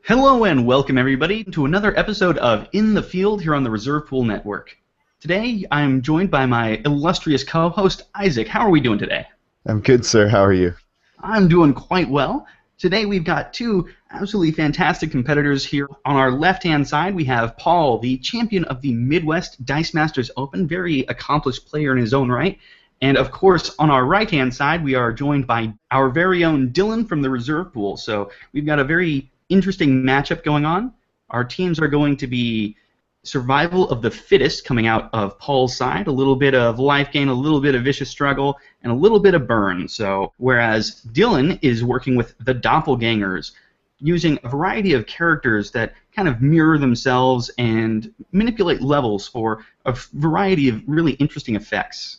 Hello and welcome everybody to another episode of In the Field here on the Reserve Pool Network. Today I'm joined by my illustrious co-host Isaac. How are we doing today? I'm good, sir. How are you? I'm doing quite well. Today we've got two absolutely fantastic competitors here. On our left-hand side we have Paul, the champion of the Midwest Dice Masters Open, very accomplished player in his own right. And of course, on our right-hand side, we are joined by our very own Dylan from the Reserve Pool. So we've got a very interesting matchup going on. Our teams are going to be survival of the fittest coming out of Paul's side, a little bit of life gain, a little bit of vicious struggle, and a little bit of burn. So whereas Dylan is working with the Doppelgangers, using a variety of characters that kind of mirror themselves and manipulate levels for a variety of really interesting effects.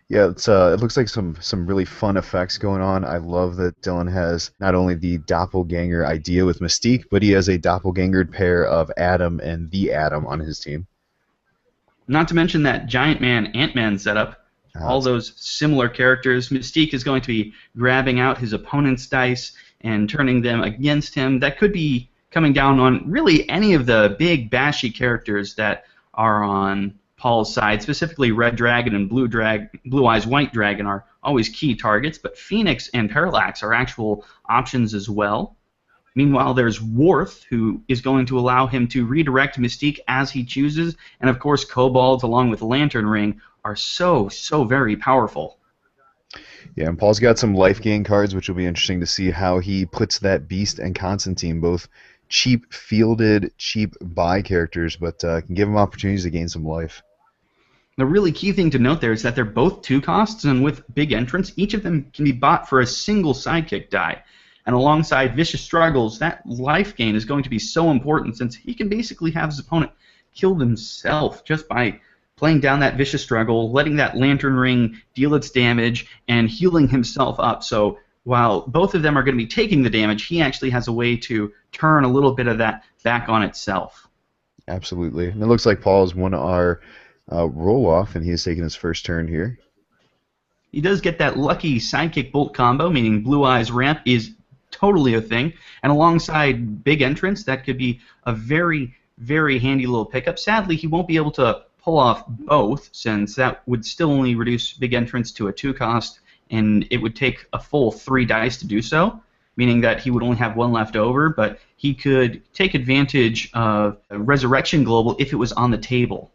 Yeah, it looks like some really fun effects going on. I love that Dylan has not only the doppelganger idea with Mystique, but he has a doppelgangered pair of Adam and the Atom on his team. Not to mention that Giant Man, Ant-Man setup. All those similar characters. Mystique is going to be grabbing out his opponent's dice and turning them against him. That could be coming down on really any of the big bashy characters that are on Paul's side, specifically Red Dragon and Blue Eyes White Dragon are always key targets, but Phoenix and Parallax are actual options as well. Meanwhile, there's Worth, who is going to allow him to redirect Mystique as he chooses, and of course Kobolds along with Lantern Ring are so very powerful. Yeah, and Paul's got some life gain cards, which will be interesting to see how he puts that Beast and Constantine, both cheap fielded, cheap buy characters, but can give him opportunities to gain some life. The really key thing to note there is that they're both 2 costs, and with big entrance, each of them can be bought for a single sidekick die. And alongside Vicious Struggles, that life gain is going to be so important since he can basically have his opponent kill himself just by playing down that Vicious Struggle, letting that Lantern Ring deal its damage, and healing himself up. So while both of them are going to be taking the damage, he actually has a way to turn a little bit of that back on itself. Absolutely. And it looks like Paul's won our roll-off, and he has taken his first turn here. He does get that lucky Sidekick Bolt combo, meaning Blue Eyes Ramp is totally a thing. And alongside Big Entrance, that could be a very handy little pickup. Sadly, he won't be able to pull off both, since that would still only reduce Big Entrance to a 2 cost, and it would take a full 3 dice to do so, meaning that he would only have 1 left over, but he could take advantage of Resurrection Global if it was on the table.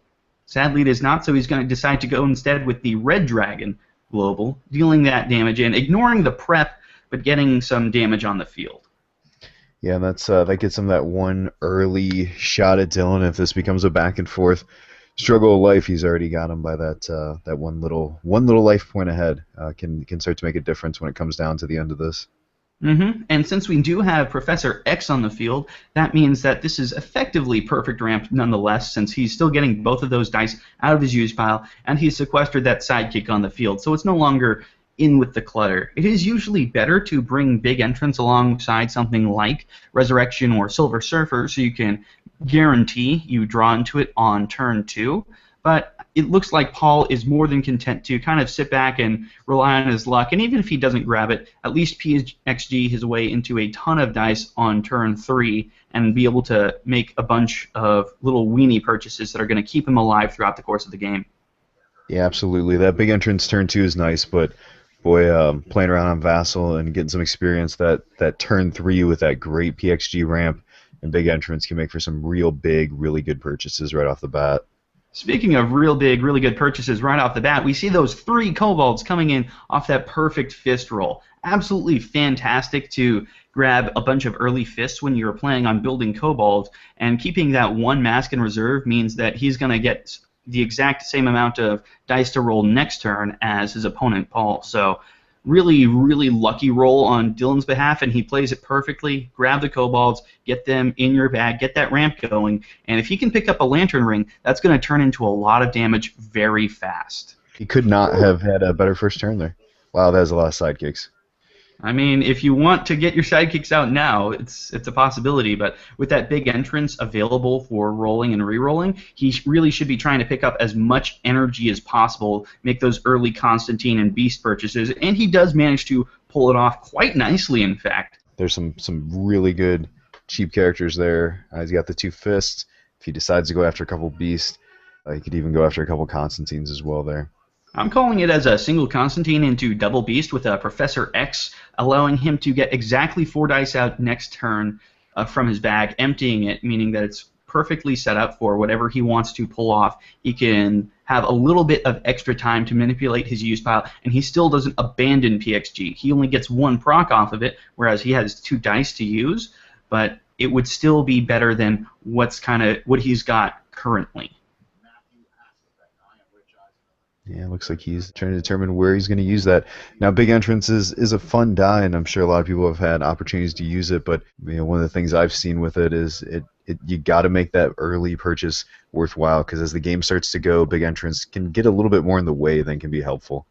Sadly, it is not, so he's going to decide to go instead with the Red Dragon Global, dealing that damage and ignoring the prep, but getting some damage on the field. Yeah, and that gets him that one early shot at Dylan. If this becomes a back and forth struggle of life, he's already got him by that one little life point ahead. Can start to make a difference when it comes down to the end of this. And since we do have Professor X on the field, that means that this is effectively perfect ramp nonetheless, since he's still getting both of those dice out of his use pile, and he's sequestered that sidekick on the field, so it's no longer in with the clutter. It is usually better to bring Big Entrance alongside something like Resurrection or Silver Surfer, so you can guarantee you draw into it on turn 2, but it looks like Paul is more than content to kind of sit back and rely on his luck, and even if he doesn't grab it, at least PXG his way into a ton of dice on turn 3 and be able to make a bunch of little weenie purchases that are going to keep him alive throughout the course of the game. Yeah, absolutely. That Big Entrance turn 2 is nice, but boy, playing around on Vassal and getting some experience, that turn 3 with that great PXG ramp and Big Entrance can make for some real big, really good purchases right off the bat. Speaking of real big, really good purchases right off the bat, we see those 3 Kobolds coming in off that perfect fist roll. Absolutely fantastic to grab a bunch of early fists when you're playing on building Kobolds, and keeping that 1 mask in reserve means that he's going to get the exact same amount of dice to roll next turn as his opponent, Paul. So really lucky roll on Dylan's behalf, and he plays it perfectly. Grab the Kobolds, get them in your bag, get that ramp going, and if he can pick up a Lantern Ring, that's going to turn into a lot of damage very fast. He could not have had a better first turn there. Wow, that has a lot of sidekicks. I mean, if you want to get your sidekicks out now, it's a possibility. But with that big entrance available for rolling and re-rolling, he really should be trying to pick up as much energy as possible, make those early Constantine and Beast purchases, and he does manage to pull it off quite nicely, in fact. There's some really good cheap characters there. He's got the 2 fists. If he decides to go after a couple Beasts, he could even go after a couple Constantines as well there. I'm calling it as a single Constantine into double Beast with a Professor X, allowing him to get exactly 4 dice out next turn from his bag, emptying it, meaning that it's perfectly set up for whatever he wants to pull off. He can have a little bit of extra time to manipulate his use pile, and he still doesn't abandon PXG. He only gets 1 proc off of it, whereas he has 2 dice to use, but it would still be better than what he's got currently. Yeah, it looks like he's trying to determine where he's going to use that. Now, big entrance is a fun die, and I'm sure a lot of people have had opportunities to use it. But one of the things I've seen with it is you got to make that early purchase worthwhile, because as the game starts to go, big entrance can get a little bit more in the way than can be helpful.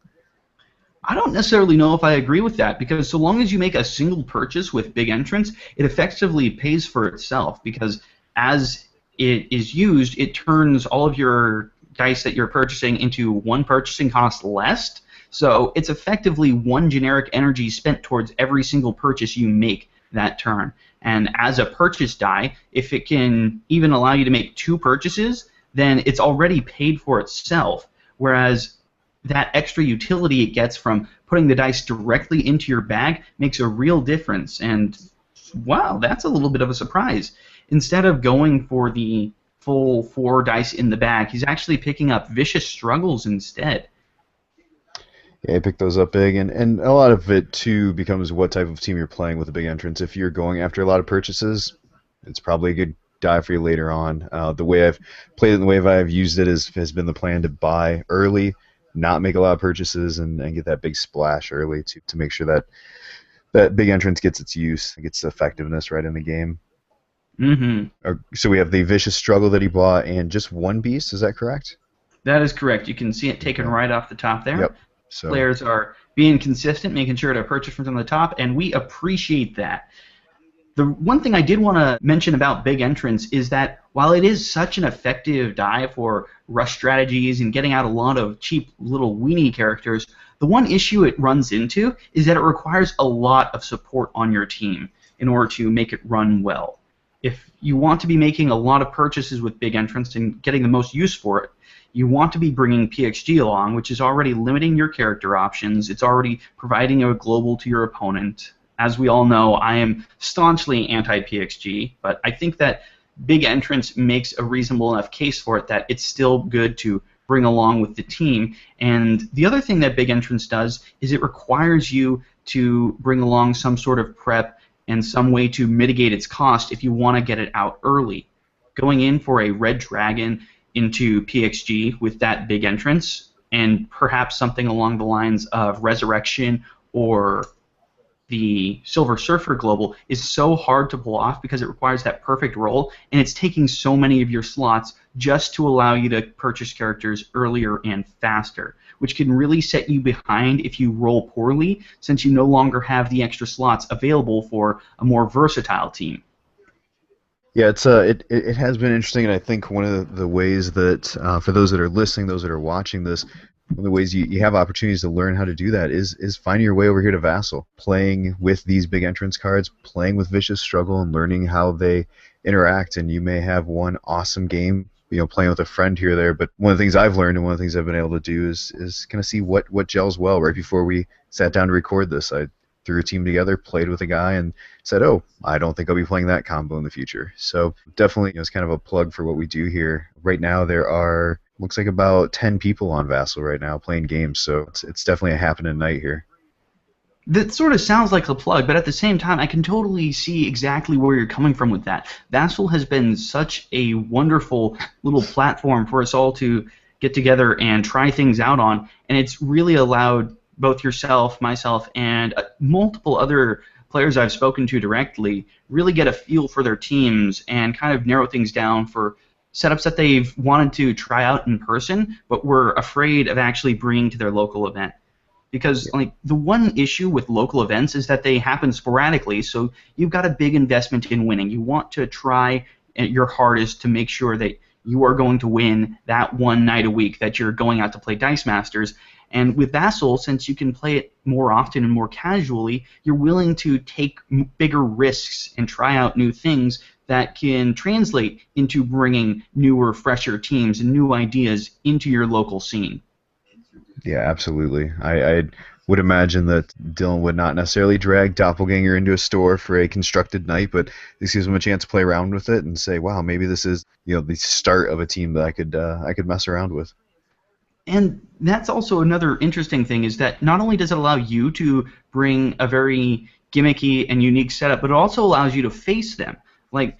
I don't necessarily know if I agree with that, because so long as you make a single purchase with big entrance, it effectively pays for itself, because as it is used, it turns all of your dice that you're purchasing into 1 purchasing cost less, so it's effectively 1 generic energy spent towards every single purchase you make that turn. And as a purchase die, if it can even allow you to make 2 purchases, then it's already paid for itself, whereas that extra utility it gets from putting the dice directly into your bag makes a real difference. And wow, that's a little bit of a surprise. Instead of going for the full 4 dice in the bag, he's actually picking up Vicious Struggles instead. Yeah, I picked those up big, and a lot of it, too, becomes what type of team you're playing with a big entrance. If you're going after a lot of purchases, it's probably a good die for you later on. The way I've played it and the way I've used it has been the plan to buy early, not make a lot of purchases, and get that big splash early to make sure that big entrance gets its use, gets effectiveness right in the game. Mm-hmm. So we have the Vicious Struggle that he bought and just 1 Beast, is that correct? That is correct. You can see it taken right off the top there. Yep. So players are being consistent, making sure to purchase from the top, and we appreciate that. The one thing I did want to mention about big entrance is that while it is such an effective die for rush strategies and getting out a lot of cheap little weenie characters, the one issue it runs into is that it requires a lot of support on your team in order to make it run well. If you want to be making a lot of purchases with big entrance and getting the most use for it, you want to be bringing PXG along, which is already limiting your character options. It's already providing a global to your opponent. As we all know, I am staunchly anti-PXG, but I think that big entrance makes a reasonable enough case for it that it's still good to bring along with the team. And the other thing that big entrance does is it requires you to bring along some sort of prep and some way to mitigate its cost if you want to get it out early. Going in for a red dragon into PXG with that big entrance, and perhaps something along the lines of Resurrection or the Silver Surfer Global, is so hard to pull off because it requires that perfect roll, and it's taking so many of your slots just to allow you to purchase characters earlier and faster, which can really set you behind if you roll poorly, since you no longer have the extra slots available for a more versatile team. Yeah, it has been interesting, and I think one of the ways that for those that are listening, those that are watching this, one of the ways you have opportunities to learn how to do that is finding your way over here to Vassal, playing with these big entrance cards, playing with Vicious Struggle, and learning how they interact. And you may have one awesome game, playing with a friend here or there. But one of the things I've learned and one of the things I've been able to do is kind of see what gels well. Right before we sat down to record this, I threw a team together, played with a guy, and said, "Oh, I don't think I'll be playing that combo in the future." So definitely, it's kind of a plug for what we do here. Right now, there are looks like about 10 people on Vassal right now playing games, so it's definitely a happening night here. That sort of sounds like a plug, but at the same time, I can totally see exactly where you're coming from with that. Vassal has been such a wonderful little platform for us all to get together and try things out on, and it's really allowed both yourself, myself, and multiple other players I've spoken to directly really get a feel for their teams and kind of narrow things down for setups that they've wanted to try out in person but were afraid of actually bringing to their local event. Because like the one issue with local events is that they happen sporadically, so you've got a big investment in winning. You want to try your hardest to make sure that you are going to win that one night a week that you're going out to play Dice Masters. And with Vassal, since you can play it more often and more casually, you're willing to take bigger risks and try out new things that can translate into bringing newer, fresher teams and new ideas into your local scene. Yeah, absolutely. I would imagine that Dylan would not necessarily drag Doppelganger into a store for a constructed night, but this gives him a chance to play around with it and say, wow, maybe this is the start of a team that I could mess around with. And that's also another interesting thing, is that not only does it allow you to bring a very gimmicky and unique setup, but it also allows you to face them. Like,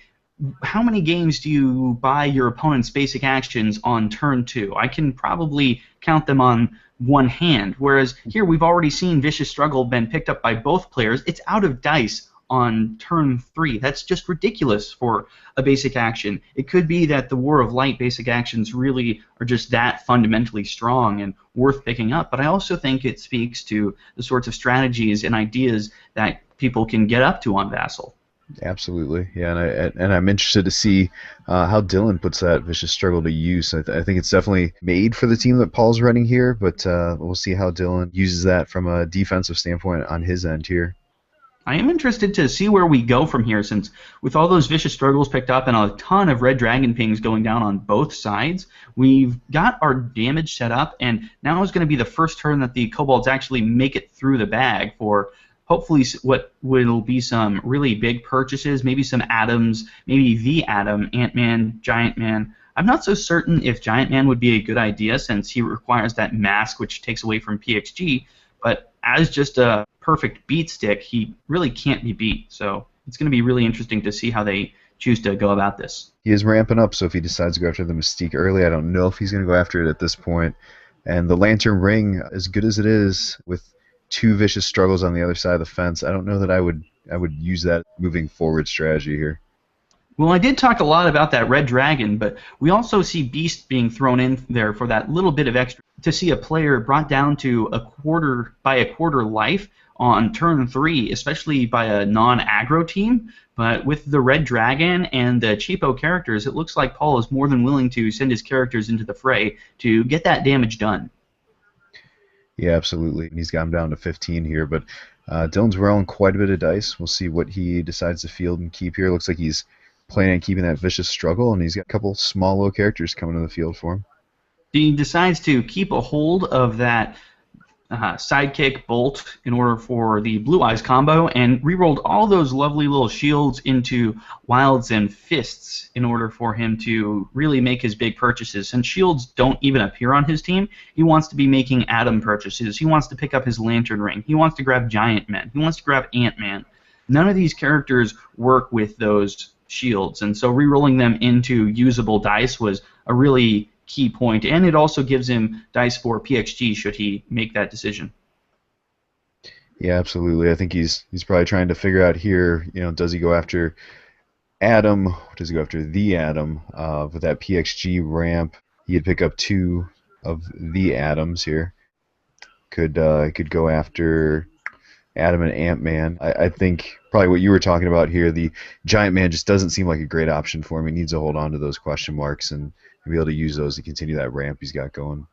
how many games do you buy your opponent's basic actions on turn 2? I can probably count them on one hand, whereas here we've already seen Vicious Struggle been picked up by both players. It's out of dice on turn 3. That's just ridiculous for a basic action. It could be that the War of Light basic actions really are just that fundamentally strong and worth picking up, but I also think it speaks to the sorts of strategies and ideas that people can get up to on Vassal. Absolutely, yeah, and I'm interested to see how Dylan puts that Vicious Struggle to use. I think it's definitely made for the team that Paul's running here, but we'll see how Dylan uses that from a defensive standpoint on his end here. I am interested to see where we go from here, since with all those Vicious Struggles picked up and a ton of Red Dragon pings going down on both sides, we've got our damage set up, and now is going to be the first turn that the Kobolds actually make it through the bag for hopefully what will be some really big purchases, maybe some Atoms, maybe the Atom, Ant-Man, Giant Man. I'm not so certain if Giant Man would be a good idea, since he requires that mask which takes away from PXG, but as just a perfect beat stick, he really can't be beat. So it's going to be really interesting to see how they choose to go about this. He is ramping up, so if he decides to go after the Mystique early, I don't know if he's going to go after it at this point. And the Lantern Ring, as good as it is, with 2 Vicious Struggles on the other side of the fence, I don't know that I would use that moving forward strategy here. Well, I did talk a lot about that Red Dragon, but we also see Beast being thrown in there for that little bit of extra. To see a player brought down to a quarter life on turn 3, especially by a non-aggro team, but with the Red Dragon and the cheapo characters, it looks like Paul is more than willing to send his characters into the fray to get that damage done. Yeah, absolutely. He's got him down to 15 here, but Dylan's rolling quite a bit of dice. We'll see what he decides to field and keep here. Looks like he's planning on keeping that Vicious Struggle, and he's got a couple small low characters coming to the field for him. He decides to keep a hold of that sidekick bolt in order for the Blue Eyes combo, and rerolled all those lovely little shields into Wilds and Fists in order for him to really make his big purchases. And shields don't even appear on his team. He wants to be making Atom purchases. He wants to pick up his Lantern Ring. He wants to grab Giant Man. He wants to grab Ant-Man. None of these characters work with those shields, and so rerolling them into usable dice was a really key point, and it also gives him dice for PXG should he make that decision. Yeah, absolutely. I think he's probably trying to figure out here, does he go after Atom, or does he go after the Atom? With that PXG ramp, he'd pick up 2 of the Atoms here. Could go after Atom and Ant-Man. I think probably what you were talking about here, the Giant Man just doesn't seem like a great option for him. He needs to hold on to those question marks and be able to use those to continue that ramp he's got going.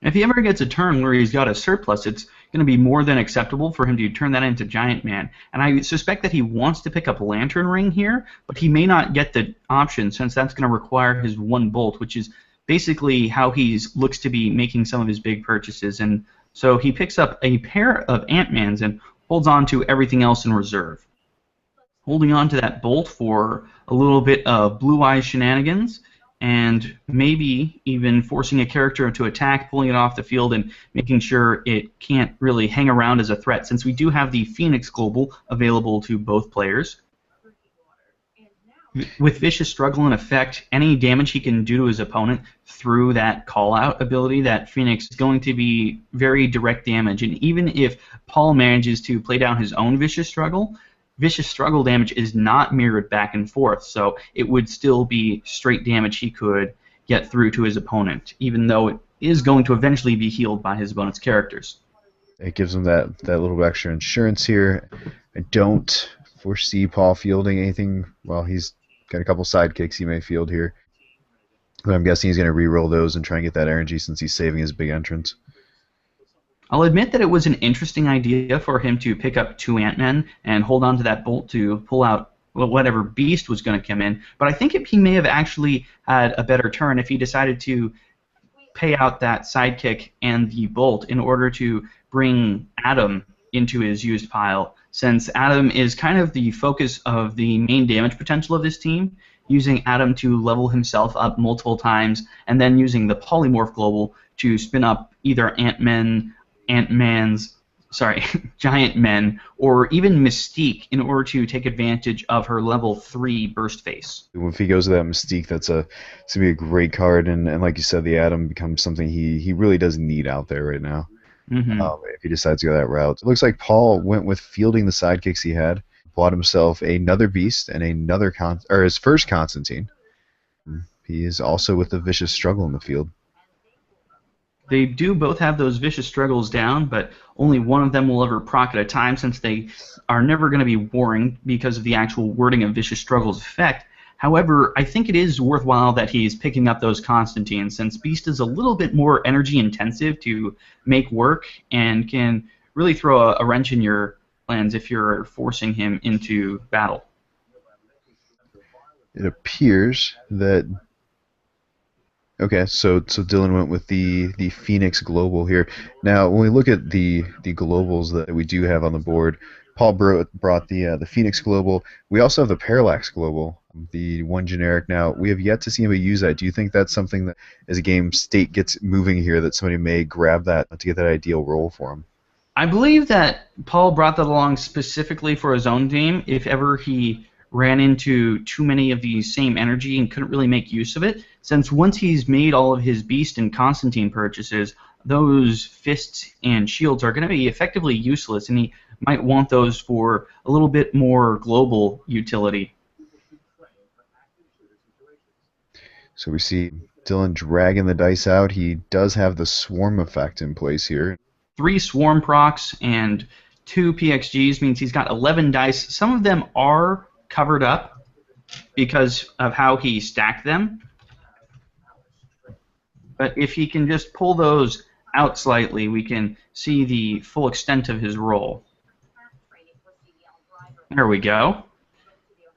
If he ever gets a turn where he's got a surplus, it's going to be more than acceptable for him to turn that into Giant Man. And I suspect that he wants to pick up Lantern Ring here, but he may not get the option, since that's going to require his 1 bolt, which is basically how he looks to be making some of his big purchases. And so he picks up a pair of Ant-Mans and holds on to everything else in reserve. Holding on to that bolt for a little bit of Blue Eyes shenanigans, and maybe even forcing a character to attack, pulling it off the field, and making sure it can't really hang around as a threat, since we do have the Phoenix Global available to both players. With Vicious Struggle in effect, any damage he can do to his opponent through that call-out ability, that Phoenix, is going to be very direct damage, and even if Paul manages to play down his own Vicious Struggle damage is not mirrored back and forth, so it would still be straight damage he could get through to his opponent, even though it is going to eventually be healed by his opponent's characters. It gives him that little bit extra insurance here. I don't foresee Paul fielding anything. Well, he's got a couple sidekicks he may field here. But I'm guessing he's going to re-roll those and try and get that energy since he's saving his big entrance. I'll admit that it was an interesting idea for him to pick up 2 Ant-Men and hold on to that bolt to pull out whatever beast was going to come in, but I think he may have actually had a better turn if he decided to pay out that sidekick and the bolt in order to bring Adam into his used pile, since Adam is kind of the focus of the main damage potential of this team, using Adam to level himself up multiple times, and then using the Polymorph Global to spin up either Giant Men, or even Mystique in order to take advantage of her level 3 burst face. If he goes to that Mystique, it's going to be a great card, and like you said, the Atom becomes something he really does need out there right now. If he decides to go that route. It looks like Paul went with fielding the sidekicks he had, bought himself another Beast and another his first Constantine. He is also with the Vicious Struggle in the field. They do both have those Vicious Struggles down, but only one of them will ever proc at a time, since they are never going to be warring because of the actual wording of Vicious Struggles effect. However, I think it is worthwhile that he's picking up those Constantines, since Beast is a little bit more energy intensive to make work and can really throw a wrench in your plans if you're forcing him into battle. It appears that... Okay, so Dylan went with the Phoenix Global here. Now, when we look at the globals that we do have on the board, Paul brought the Phoenix Global. We also have the Parallax Global, the one generic. Now, we have yet to see anybody use that. Do you think that's something that, as a game state gets moving here, that somebody may grab that to get that ideal role for him? I believe that Paul brought that along specifically for his own team. If ever he ran into too many of the same energy and couldn't really make use of it, since once he's made all of his Beast and Constantine purchases, those fists and shields are going to be effectively useless, and he might want those for a little bit more global utility. So we see Dylan dragging the dice out. He does have the swarm effect in place here. 3 swarm procs and 2 PXGs means he's got 11 dice. Some of them are covered up because of how he stacked them. But if he can just pull those out slightly, we can see the full extent of his roll. There we go.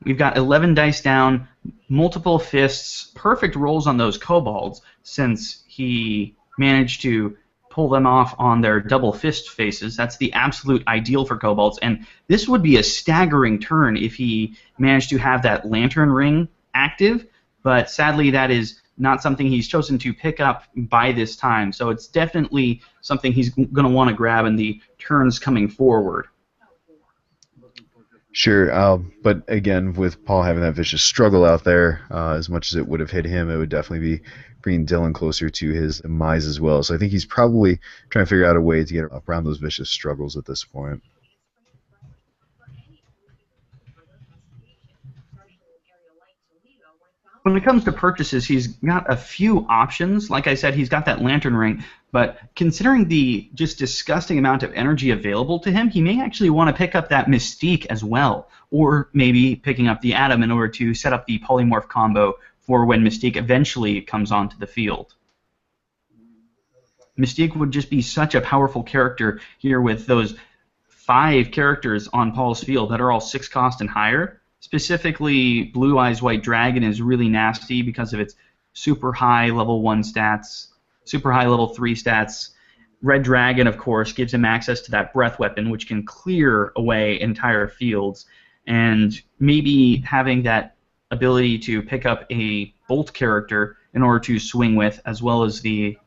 We've got 11 dice down, multiple fists, perfect rolls on those kobolds, since he managed to pull them off on their double fist faces. That's the absolute ideal for kobolds, and this would be a staggering turn if he managed to have that lantern ring active, but sadly that is not something he's chosen to pick up by this time, so it's definitely something he's going to want to grab in the turns coming forward. Sure, but again, with Paul having that Vicious Struggle out there, as much as it would have hit him, it would definitely be bringing Dylan closer to his demise as well. So I think he's probably trying to figure out a way to get around those Vicious Struggles at this point. When it comes to purchases, he's got a few options. Like I said, he's got that lantern ring, but considering the just disgusting amount of energy available to him, he may actually want to pick up that Mystique as well, or maybe picking up the Atom in order to set up the polymorph combo for when Mystique eventually comes onto the field. Mystique would just be such a powerful character here with those 5 characters on Paul's field that are all 6 cost and higher. Specifically, Blue Eyes White Dragon is really nasty because of its super high level 1 stats, super high level 3 stats. Red Dragon, of course, gives him access to that breath weapon, which can clear away entire fields. And maybe having that ability to pick up a Bolt character in order to swing with, as well as the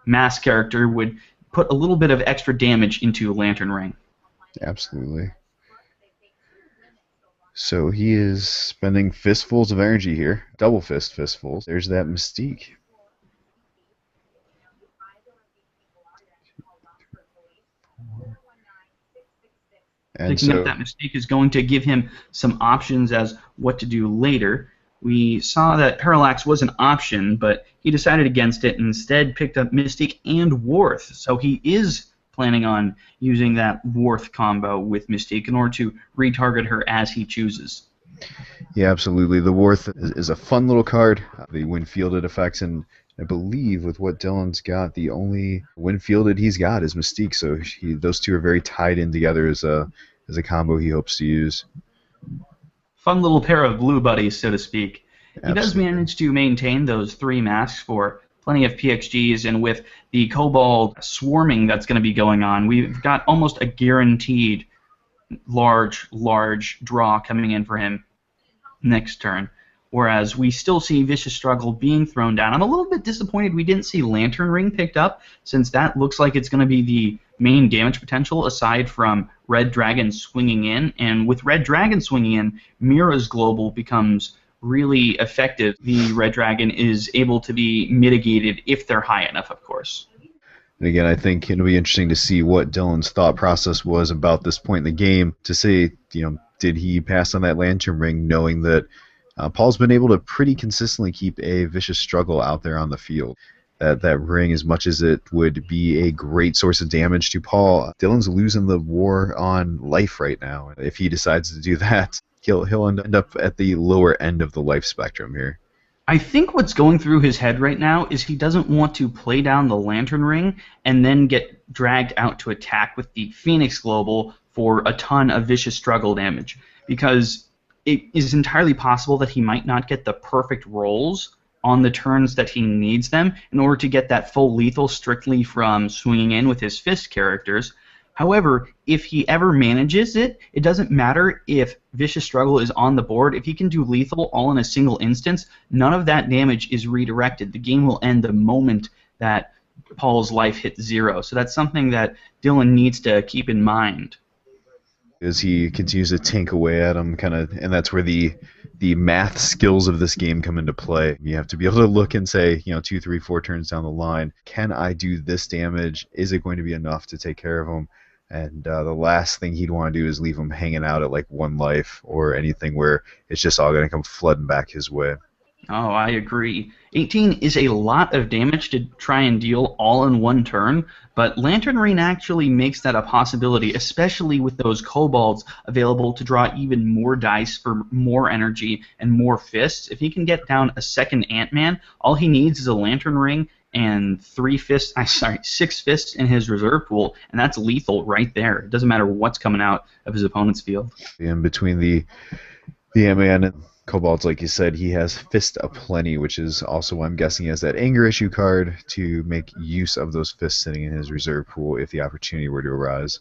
Mass character, would put a little bit of extra damage into Lantern Ring. Absolutely. So he is spending fistfuls of energy here. Double fistfuls. There's that Mystique. And Picking up that Mystique is going to give him some options as what to do later. We saw that Parallax was an option, but he decided against it and instead picked up Mystique and Worth. So he is planning on using that Worth combo with Mystique in order to retarget her as he chooses. Yeah, absolutely. The Worth is a fun little card. The when-fielded effects, and I believe with what Dylan's got, the only when-fielded he's got is Mystique, so those two are very tied in together as a combo he hopes to use. Fun little pair of blue buddies, so to speak. He does Absolutely. manage to maintain those 3 masks for plenty of PXGs, and with the Kobold swarming that's going to be going on, we've got almost a guaranteed large draw coming in for him next turn. Whereas we still see Vicious Struggle being thrown down. I'm a little bit disappointed we didn't see Lantern Ring picked up, since that looks like it's going to be the main damage potential aside from Red Dragon swinging in. And with Red Dragon swinging in, Mira's Global becomes really effective. The Red Dragon is able to be mitigated if they're high enough, of course. And again, I think it'll be interesting to see what Dylan's thought process was about this point in the game, to say, did he pass on that Lantern Ring knowing that Paul's been able to pretty consistently keep a Vicious Struggle out there on the field. That ring, as much as it would be a great source of damage to Paul, Dylan's losing the war on life right now. If he decides to do that, he'll end up at the lower end of the life spectrum here. I think what's going through his head right now is he doesn't want to play down the Lantern Ring and then get dragged out to attack with the Phoenix Global for a ton of Vicious Struggle damage, because it is entirely possible that he might not get the perfect rolls on the turns that he needs them in order to get that full lethal strictly from swinging in with his fist characters. However, if he ever manages it, it doesn't matter if Vicious Struggle is on the board. If he can do lethal all in a single instance, none of that damage is redirected. The game will end the moment that Paul's life hits 0. So that's something that Dylan needs to keep in mind. As he continues to tank away at him, and that's where the math skills of this game come into play. You have to be able to look and say, 2, 3, 4 turns down the line, can I do this damage? Is it going to be enough to take care of him? And the last thing he'd want to do is leave him hanging out at like 1 life or anything where it's just all going to come flooding back his way. Oh, I agree. 18 is a lot of damage to try and deal all in 1 turn, but Lantern Ring actually makes that a possibility, especially with those kobolds available to draw even more dice for more energy and more fists. If he can get down a second Ant-Man, all he needs is a Lantern Ring and 6 fists in his reserve pool, and that's lethal right there. It doesn't matter what's coming out of his opponent's field. In between the Ant-Man and Kobolds, like you said, he has Fist aplenty, which is also, I'm guessing, he has that anger issue card to make use of those fists sitting in his reserve pool if the opportunity were to arise.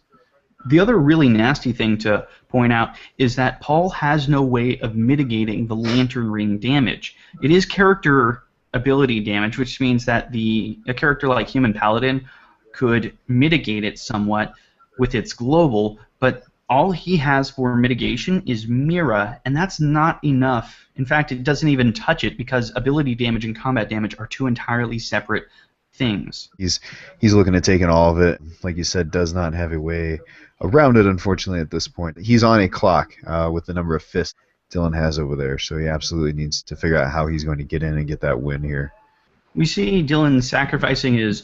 The other really nasty thing to point out is that Paul has no way of mitigating the Lantern Ring damage. It is character ability damage, which means that a character like Human Paladin could mitigate it somewhat with its global, but all he has for mitigation is Mira, and that's not enough. In fact, it doesn't even touch it, because ability damage and combat damage are 2 entirely separate things. He's looking at taking all of it. Like you said, does not have a way around it, unfortunately, at this point. He's on a clock with the number of fists Dylan has over there, so he absolutely needs to figure out how he's going to get in and get that win here. We see Dylan sacrificing his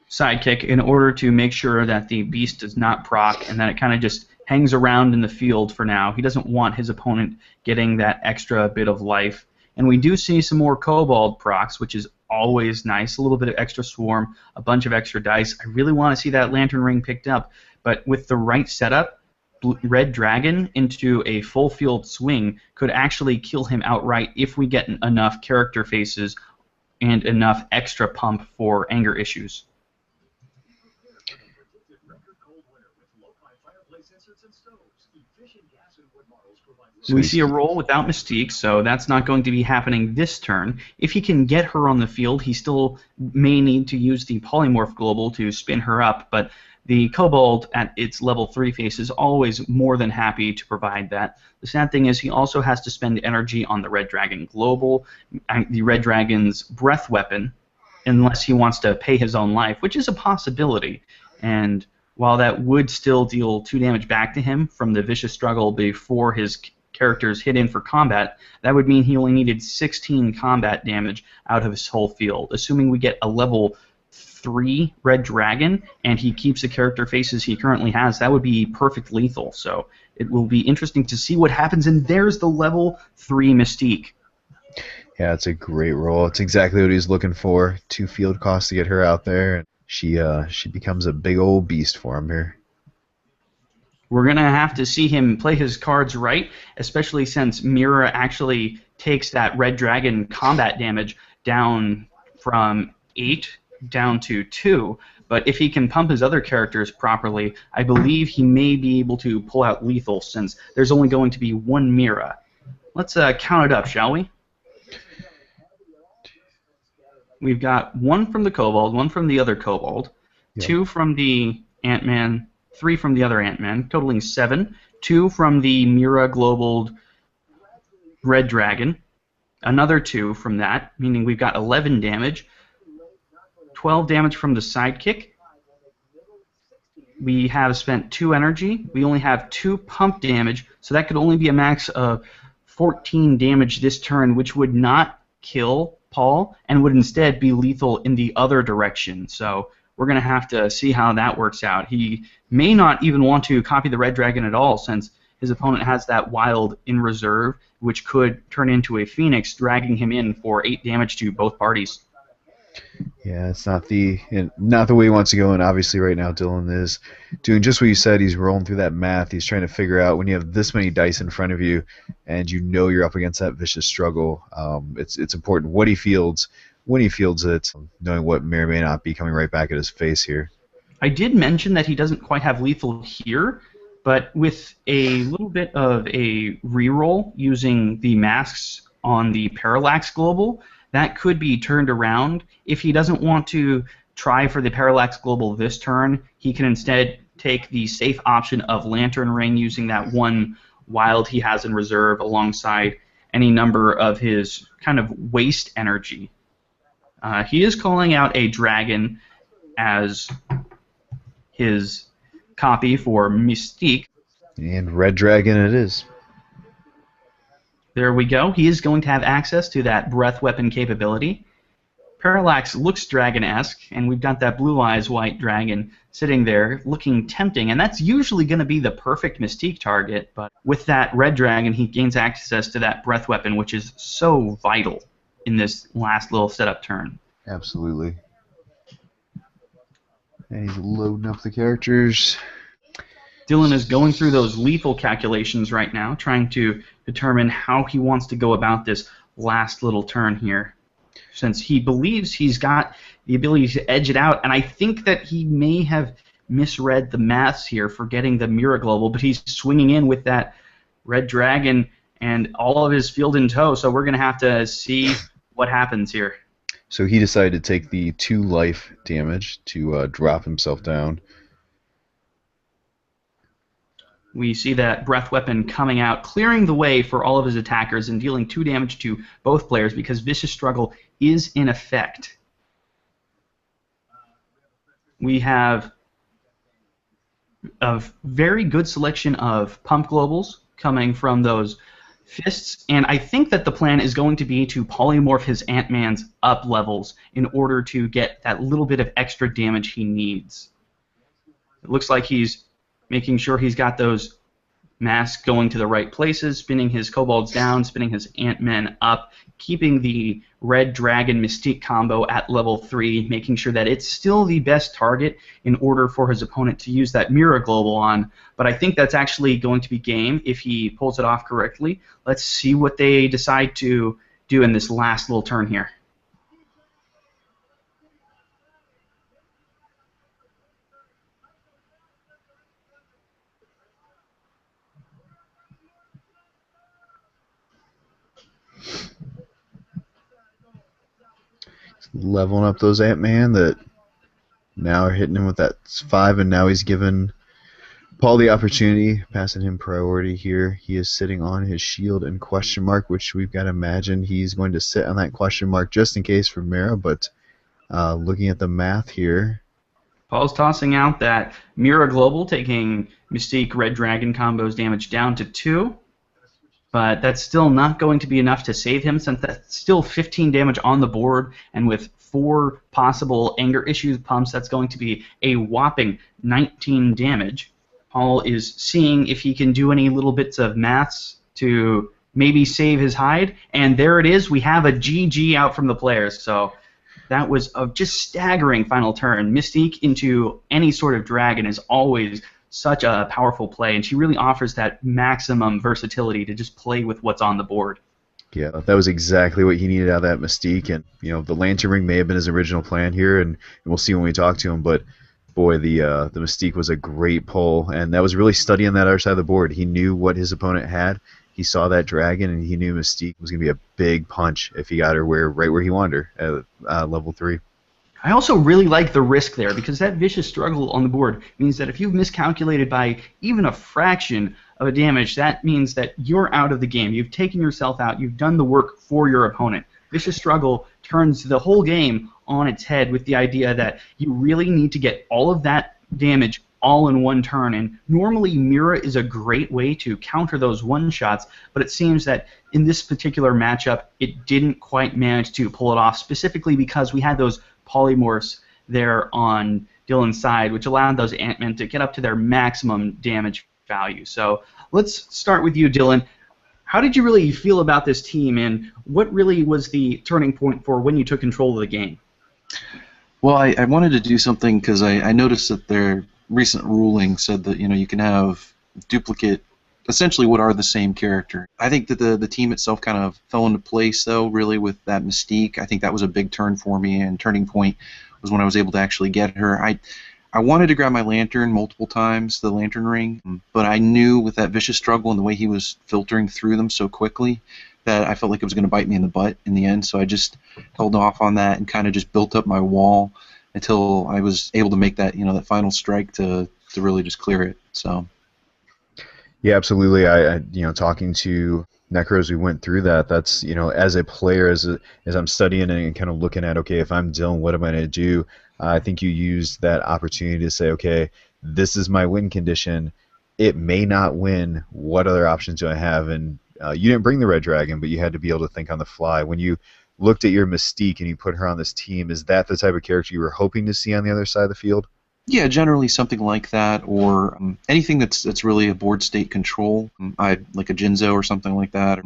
sidekick in order to make sure that the beast does not proc, and that it kind of just hangs around in the field for now. He doesn't want his opponent getting that extra bit of life. And we do see some more Kobold procs, which is always nice. A little bit of extra swarm, a bunch of extra dice. I really want to see that Lantern Ring picked up. But with the right setup, Red Dragon into a full field swing could actually kill him outright if we get enough character faces and enough extra pump for anger issues. We see a roll without Mystique, so that's not going to be happening this turn. If he can get her on the field, he still may need to use the Polymorph Global to spin her up, but the Kobold at its level 3 face is always more than happy to provide that. The sad thing is he also has to spend energy on the Red Dragon Global, the Red Dragon's Breath Weapon, unless he wants to pay his own life, which is a possibility. And while that would still deal 2 damage back to him from the Vicious Struggle before his characters hit in for combat, that would mean he only needed 16 combat damage out of his whole field. Assuming we get a level 3 red dragon, and he keeps the character faces he currently has, that would be perfect lethal. So it will be interesting to see what happens, and there's the level 3 Mystique. Yeah, it's a great roll. It's exactly what he's looking for. 2 field costs to get her out there. She becomes a big old beast for him here. We're going to have to see him play his cards right, especially since Mira actually takes that red dragon combat damage down from 8 down to 2. But if he can pump his other characters properly, I believe he may be able to pull out lethal, since there's only going to be 1 Mira. Let's count it up, shall we? We've got 1 from the Kobold, 1 from the other Kobold, Yep. 2 from the Ant-Man, 3 from the other Ant-Man, totaling 7. 2 from the Mira Global Red Dragon. Another 2 from that, meaning we've got 11 damage. 12 damage from the Sidekick. We have spent 2 energy. We only have 2 pump damage, so that could only be a max of 14 damage this turn, which would not kill Paul and would instead be lethal in the other direction. So we're going to have to see how that works out. He may not even want to copy the Red Dragon at all, since his opponent has that Wild in reserve, which could turn into a Phoenix, dragging him in for 8 damage to both parties. Yeah, it's not the way he wants to go, and obviously right now Dylan is doing just what you said. He's rolling through that math. He's trying to figure out, when you have this many dice in front of you and you know you're up against that vicious struggle, it's important what he fields, when he fields it, knowing what may or may not be coming right back at his face here. I did mention that he doesn't quite have lethal here, but with a little bit of a reroll using the masks on the Parallax Global, that could be turned around. If he doesn't want to try for the Parallax Global this turn, he can instead take the safe option of Lantern Ring, using that 1 Wild he has in reserve alongside any number of his kind of waste energy. He is calling out a dragon as his copy for Mystique. And Red Dragon it is. There we go. He is going to have access to that breath weapon capability. Parallax looks dragon-esque, and we've got that Blue Eyes White Dragon sitting there looking tempting, and that's usually going to be the perfect Mystique target, but with that Red Dragon, he gains access to that breath weapon, which is so vital in this last little setup turn. Absolutely. And he's loading up the characters. Dylan is going through those lethal calculations right now, trying to determine how he wants to go about this last little turn here, since he believes he's got the ability to edge it out, and I think that he may have misread the maths here for getting the Mira Global, but he's swinging in with that Red Dragon and all of his field in tow, so we're going to have to see what happens here. So he decided to take the 2 life damage to drop himself down. We see that breath weapon coming out, clearing the way for all of his attackers and dealing 2 damage to both players because Vicious Struggle is in effect. We have a very good selection of pump globals coming from those fists, and I think that the plan is going to be to polymorph his Ant-Man's up levels in order to get that little bit of extra damage he needs. It looks like he's making sure he's got those masks going to the right places, spinning his kobolds down, spinning his Ant-Men up, keeping the Red Dragon Mystique combo at level 3, making sure that it's still the best target in order for his opponent to use that Mira Global on. But I think that's actually going to be game if he pulls it off correctly. Let's see what they decide to do in this last little turn here. Leveling up those Ant-Man that now are hitting him with that 5, and now he's given Paul the opportunity, passing him priority here. He is sitting on his shield and question mark, which we've got to imagine he's going to sit on that question mark just in case for Mira, but looking at the math here. Paul's tossing out that Mira Global, taking Mystique Red Dragon combos damage down to 2. But that's still not going to be enough to save him, since that's still 15 damage on the board, and with 4 possible anger issues pumps. That's going to be a whopping 19 damage. Paul is seeing if he can do any little bits of maths to maybe save his hide, and there it is. We have a GG out from the players. So that was a just staggering final turn. Mystique into any sort of dragon is always such a powerful play, and she really offers that maximum versatility to just play with what's on the board. Yeah, that was exactly what he needed out of that Mystique, and the Lantern Ring may have been his original plan here, and we'll see when we talk to him, but boy, the Mystique was a great pull, and that was really studying that other side of the board. He knew what his opponent had. He saw that dragon, and he knew Mystique was going to be a big punch if he got her right where he wanted her at level 3. I also really like the risk there, because that vicious struggle on the board means that if you've miscalculated by even a fraction of a damage, that means that you're out of the game. You've taken yourself out. You've done the work for your opponent. Vicious struggle turns the whole game on its head with the idea that you really need to get all of that damage all in one turn, and normally Mira is a great way to counter those one-shots, but it seems that in this particular matchup it didn't quite manage to pull it off, specifically because we had those polymorphs there on Dylan's side, which allowed those Ant-Men to get up to their maximum damage value. So let's start with you, Dylan. How did you really feel about this team, and what really was the turning point for when you took control of the game? Well, I wanted to do something because I noticed that their recent ruling said that you can have duplicate, essentially what are the same character. I think that the team itself kind of fell into place, though, really, with that Mystique. I think that was a big turn for me, and turning point was when I was able to actually get her. I wanted to grab my Lantern multiple times, the Lantern Ring, but I knew with that vicious struggle and the way he was filtering through them so quickly that I felt like it was going to bite me in the butt in the end, so I just held off on that and kind of just built up my wall until I was able to make that that final strike to really just clear it. So yeah, absolutely. I talking to Necros, we went through that. That's as a player, as I'm studying and kind of looking at, okay, if I'm Dylan, what am I going to do? I think you used that opportunity to say, okay, this is my win condition. It may not win. What other options do I have? And you didn't bring the Red Dragon, but you had to be able to think on the fly. When you looked at your Mystique and you put her on this team, is that the type of character you were hoping to see on the other side of the field? Yeah, generally something like that, or anything that's really a board state control. Like a Jinzo or something like that.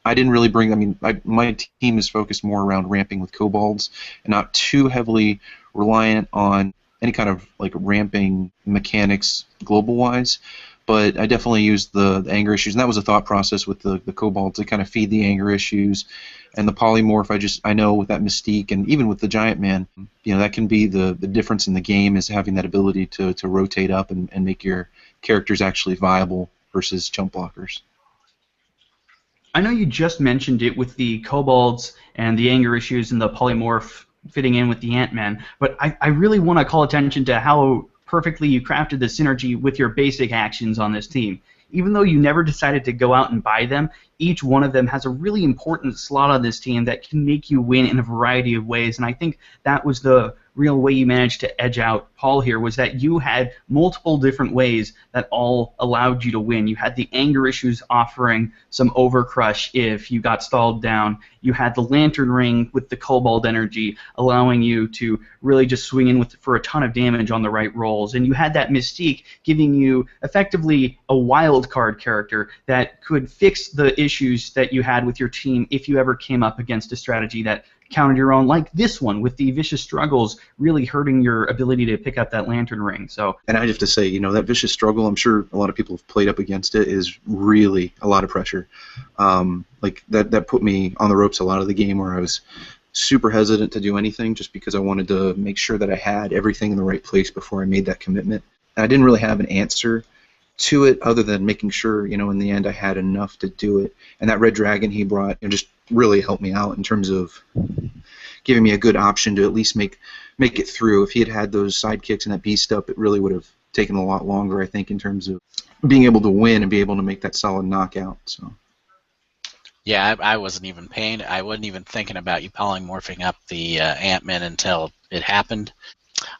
I didn't really bring. My team is focused more around ramping with kobolds and not too heavily reliant on any kind of like ramping mechanics global-wise. But I definitely used the anger issues, and that was a thought process with the kobolds to kind of feed the anger issues. And the polymorph, I know with that Mystique, and even with the Giant Man, that can be the difference in the game, is having that ability to rotate up and make your characters actually viable versus chump blockers. I know you just mentioned it with the kobolds and the anger issues and the polymorph fitting in with the Ant-Man, but I really want to call attention to how perfectly you crafted the synergy with your basic actions on this team. Even though you never decided to go out and buy them, each one of them has a really important slot on this team that can make you win in a variety of ways, and I think that was the real way you managed to edge out Paul here, was that you had multiple different ways that all allowed you to win. You had the anger issues offering some overcrush if you got stalled down. You had the Lantern Ring with the Kobold energy allowing you to really just swing in for a ton of damage on the right rolls. And you had that Mystique giving you effectively a wild card character that could fix the issues that you had with your team if you ever came up against a strategy that countered your own, like this one with the vicious struggles really hurting your ability to pick up that Lantern Ring. And I have to say, that vicious struggle, I'm sure a lot of people have played up against it, is really a lot of pressure. Like that put me on the ropes a lot of the game, where I was super hesitant to do anything just because I wanted to make sure that I had everything in the right place before I made that commitment. And I didn't really have an answer to it other than making sure, in the end I had enough to do it. And that Red Dragon he brought just really helped me out in terms of giving me a good option to at least make it through. If he had had those sidekicks and that beast up, it really would have taken a lot longer, I think, in terms of being able to win and be able to make that solid knockout. So. Yeah, I wasn't even I wasn't even thinking about you polymorphing up the Ant-Man until it happened.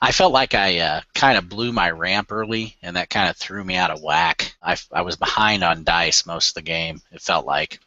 I felt like I kind of blew my ramp early, and that kind of threw me out of whack. I was behind on dice most of the game, it felt like.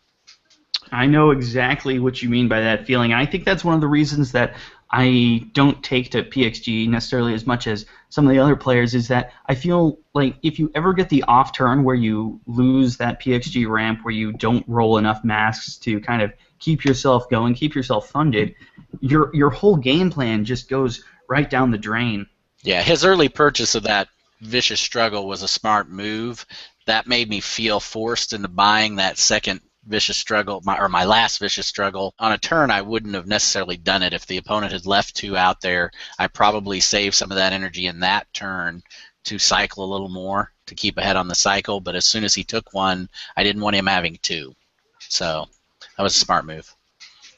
I know exactly what you mean by that feeling. I think that's one of the reasons that I don't take to PXG necessarily as much as some of the other players is that I feel like if you ever get the off turn where you lose that PXG ramp, where you don't roll enough masks to kind of keep yourself going, keep yourself funded, your whole game plan just goes right down the drain. Yeah, his early purchase of that Vicious Struggle was a smart move. That made me feel forced into buying that second Vicious Struggle, my last Vicious Struggle. On a turn, I wouldn't have necessarily done it. If the opponent had left 2 out there, I probably saved some of that energy in that turn to cycle a little more to keep ahead on the cycle. But as soon as he took 1, I didn't want him having 2. So that was a smart move.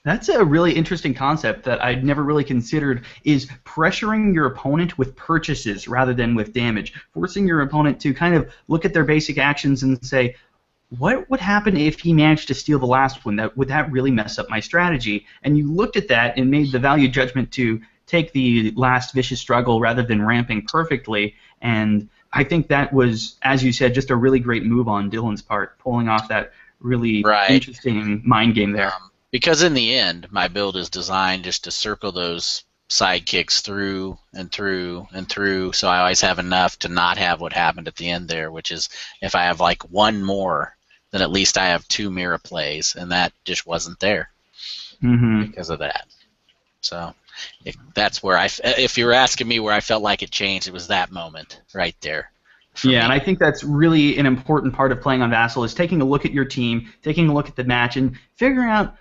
That's a really interesting concept that I'd never really considered, is pressuring your opponent with purchases rather than with damage. Forcing your opponent to kind of look at their basic actions and say, what would happen if he managed to steal the last one? Would that really mess up my strategy? And you looked at that and made the value judgment to take the last Vicious Struggle rather than ramping perfectly. And I think that was, as you said, just a really great move on Dylan's part, pulling off that really interesting mind game there. Because in the end, my build is designed just to circle those sidekicks through and through and through, so I always have enough to not have what happened at the end there, which is if I have like 1 more, then at least I have 2 mirror plays, and that just wasn't there because of that. So that's where if you were asking me where I felt like it changed, it was that moment right there. Yeah, and I think that's really an important part of playing on Vassal, is taking a look at your team, taking a look at the match, and figuring out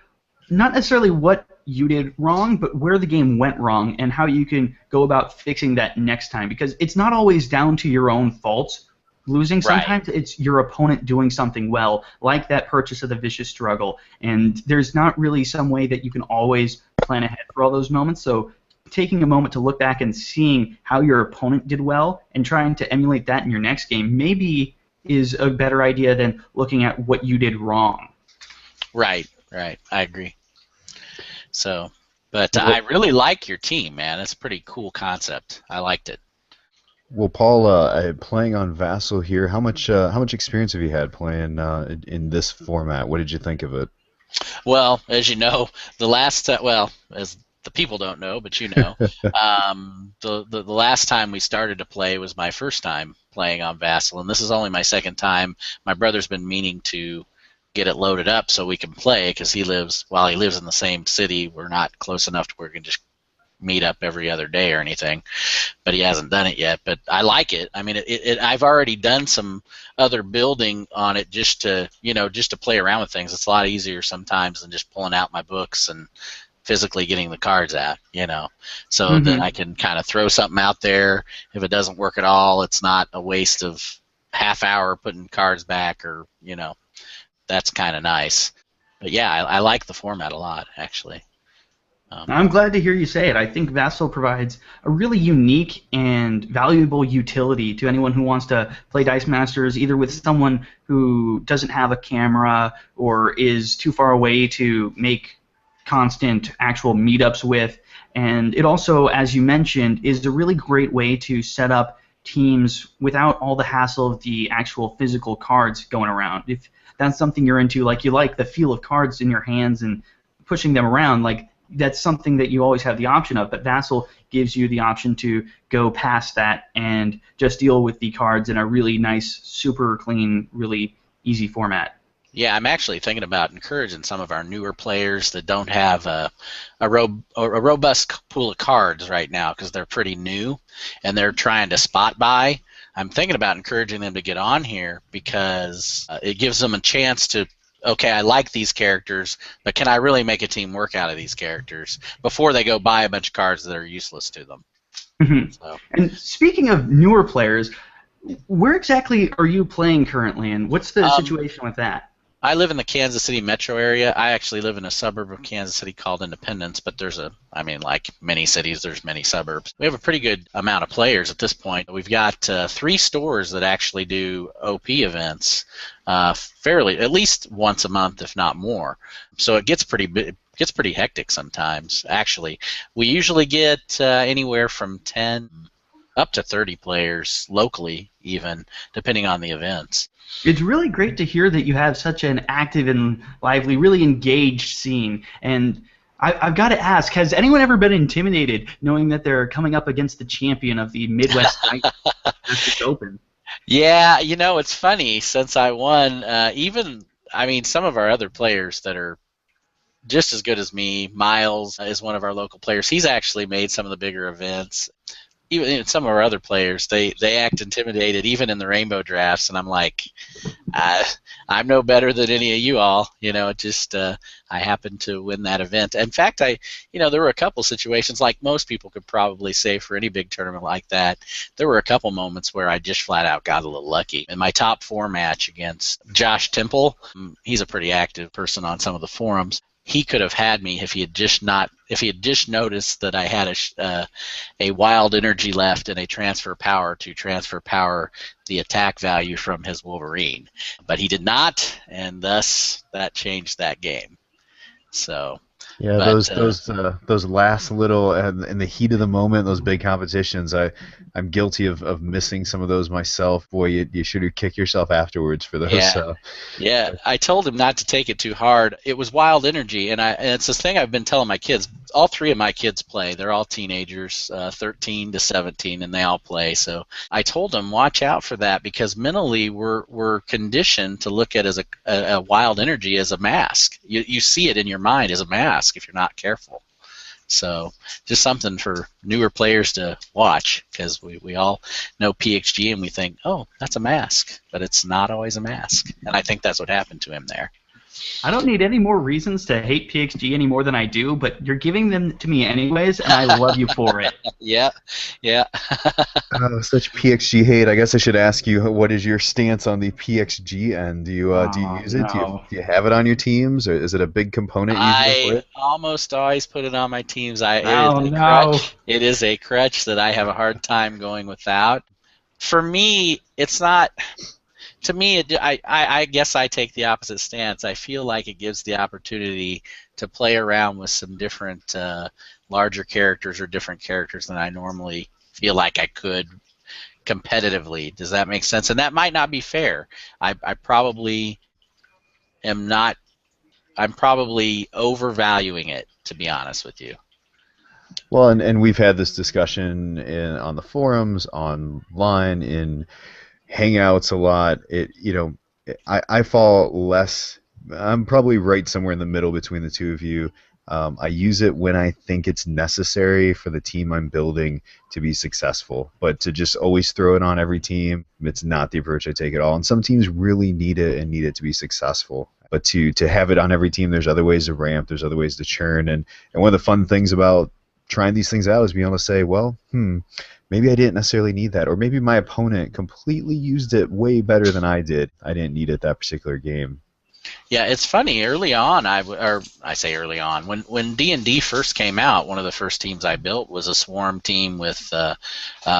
not necessarily what you did wrong, but where the game went wrong and how you can go about fixing that next time. Because it's not always down to your own faults losing. Sometimes it's your opponent doing something well, like that purchase of the Vicious Struggle. And there's not really some way that you can always plan ahead for all those moments. So taking a moment to look back and seeing how your opponent did well and trying to emulate that in your next game maybe is a better idea than looking at what you did wrong. Right. I agree. So, but I really like your team, man. It's a pretty cool concept. I liked it. Well, Paul, playing on Vassal here, how much experience have you had playing in this format? What did you think of it? Well, as you know, as the people don't know, but you know, the last time we started to play was my first time playing on Vassal, and this is only my second time. My brother's been meaning to get it loaded up so we can play, because he lives in the same city. We're not close enough to where we can just meet up every other day or anything, but he hasn't done it yet. But I like it. I mean, I've already done some other building on it just to play around with things. It's a lot easier sometimes than just pulling out my books and physically getting the cards out, so then I can kind of throw something out there. If it doesn't work at all, it's not a waste of half hour putting cards back, or that's kind of nice. But yeah, I like the format a lot, actually. I'm glad to hear you say it. I think Vassal provides a really unique and valuable utility to anyone who wants to play Dice Masters, either with someone who doesn't have a camera or is too far away to make constant actual meetups with. And it also, as you mentioned, is a really great way to set up teams without all the hassle of the actual physical cards going around. If that's something you're into, like you like the feel of cards in your hands and pushing them around, like that's something that you always have the option of, but Vassal gives you the option to go past that and just deal with the cards in a really nice, super clean, really easy format. Yeah, I'm actually thinking about encouraging some of our newer players that don't have a robust pool of cards right now, because they're pretty new and they're trying to spot buy. I'm thinking about encouraging them to get on here, because it gives them a chance to, okay, I like these characters, but can I really make a team work out of these characters before they go buy a bunch of cards that are useless to them? So. And speaking of newer players, where exactly are you playing currently, and what's the situation with that? I live in the Kansas City metro area. I actually live in a suburb of Kansas City called Independence, but like many cities, there's many suburbs. We have a pretty good amount of players at this point. We've got 3 stores that actually do OP events at least once a month, if not more. So it gets pretty hectic sometimes, actually. We usually get anywhere from 10 up to 30 players locally, even, depending on the events. It's really great to hear that you have such an active and lively, really engaged scene. And I've got to ask, has anyone ever been intimidated knowing that they're coming up against the champion of the Midwest Masters Open? Yeah, it's funny. Since I won, some of our other players that are just as good as me, Miles is one of our local players. He's actually made some of the bigger events. Even some of our other players, they act intimidated even in the rainbow drafts, and I'm like, I'm no better than any of you all. I happened to win that event. In fact, there were a couple situations, like most people could probably say for any big tournament like that. There were a couple moments where I just flat out got a little lucky. In my top 4 match against Josh Temple, he's a pretty active person on some of the forums. He could have had me if he had just noticed that I had a wild energy left and a transfer power to transfer power the attack value from his Wolverine. But he did not, and thus that changed that game. So yeah, those last little in the heat of the moment, those big competitions, I'm guilty of missing some of those myself. Boy, you should kick yourself afterwards for those. Yeah, I told him not to take it too hard. It was wild energy, and it's this thing I've been telling my kids. All 3 of my kids play. They're all teenagers, 13 to 17, and they all play. So I told them, watch out for that, because mentally we're conditioned to look at as a wild energy as a mask. You see it in your mind as a mask if you're not careful. So just something for newer players to watch, because we all know PXG and we think, oh, that's a mask, but it's not always a mask. And I think that's what happened to him there. I don't need any more reasons to hate PXG any more than I do, but you're giving them to me anyways, and I love you for it. Yeah. Such PXG hate. I guess I should ask you, what is your stance on the PXG end? Do you use it? No. Do you have it on your teams, or is it a big component? I almost always put it on my teams. Crutch. It is a crutch that I have a hard time going without. For me, it's not. To me, I guess I take the opposite stance. I feel like it gives the opportunity to play around with some different larger characters or different characters than I normally feel like I could competitively. Does that make sense? And that might not be fair. I probably am not. I'm probably overvaluing it, to be honest with you. Well, and we've had this discussion on the forums, online, in Hangouts a lot. I fall less. I'm probably right somewhere in the middle between the two of you. I use it when I think it's necessary for the team I'm building to be successful. But to just always throw it on every team, it's not the approach I take at all. And some teams really need it and need it to be successful. But to have it on every team, there's other ways to ramp, there's other ways to churn. And one of the fun things about trying these things out is being able to say, well, maybe I didn't necessarily need that, or maybe my opponent completely used it way better than I did. I didn't need it that particular game. Yeah, it's funny. Early on, I say early on, when D&D first came out, one of the first teams I built was a swarm team with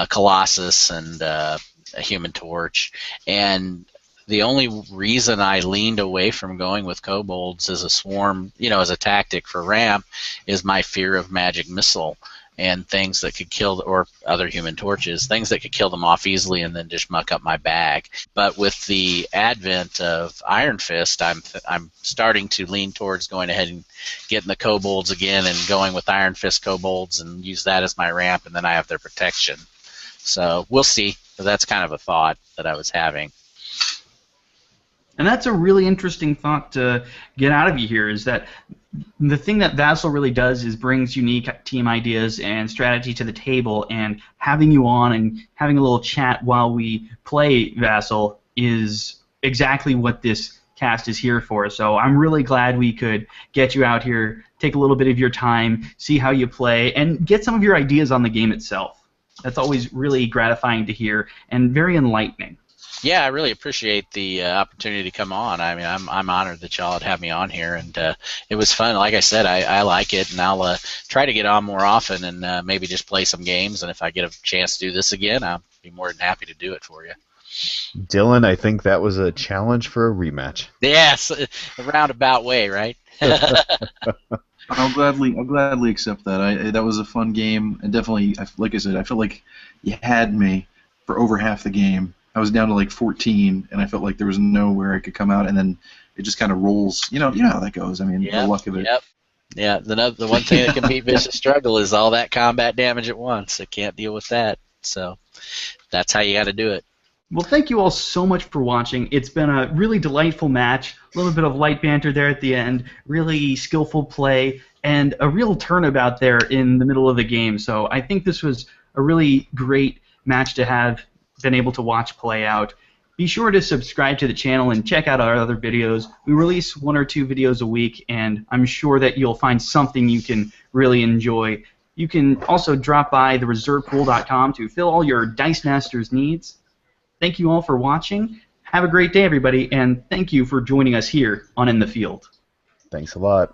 Colossus and a Human Torch, and the only reason I leaned away from going with kobolds as a swarm, as a tactic for ramp, is my fear of magic missile and things that could kill, or other Human Torches, things that could kill them off easily and then just muck up my bag. But with the advent of Iron Fist, I'm starting to lean towards going ahead and getting the kobolds again and going with Iron Fist kobolds and use that as my ramp, and then I have their protection. So we'll see. That's kind of a thought that I was having. And that's a really interesting thought to get out of you here, is that the thing that Vassal really does is brings unique team ideas and strategy to the table, and having you on and having a little chat while we play Vassal is exactly what this cast is here for. So I'm really glad we could get you out here, take a little bit of your time, see how you play, and get some of your ideas on the game itself. That's always really gratifying to hear and very enlightening. Yeah, I really appreciate the opportunity to come on. I mean, I'm honored that y'all had had me on here, and it was fun. Like I said, I like it, and I'll try to get on more often and maybe just play some games. And if I get a chance to do this again, I'll be more than happy to do it for you. Dylan, I think that was a challenge for a rematch. Yes, a roundabout way, right? I'll gladly accept that. That was a fun game, and definitely, like I said, I felt like you had me for over half the game. I was down to like 14, and I felt like there was nowhere I could come out, and then it just kind of rolls. You know how that goes. I mean, the luck of it. Yep. Yeah, the one thing that can beat Vicious Struggle is all that combat damage at once. It can't deal with that. So that's how you got to do it. Well, thank you all so much for watching. It's been a really delightful match. A little bit of light banter there at the end, really skillful play, and a real turnabout there in the middle of the game. So I think this was a really great match to have been able to watch play out. Be sure to subscribe to the channel and check out our other videos. We release 1 or 2 videos a week, and I'm sure that you'll find something you can really enjoy. You can also drop by thereservepool.com to fill all your Dice Masters needs. Thank you all for watching. Have a great day, everybody, and thank you for joining us here on In the Field. Thanks a lot.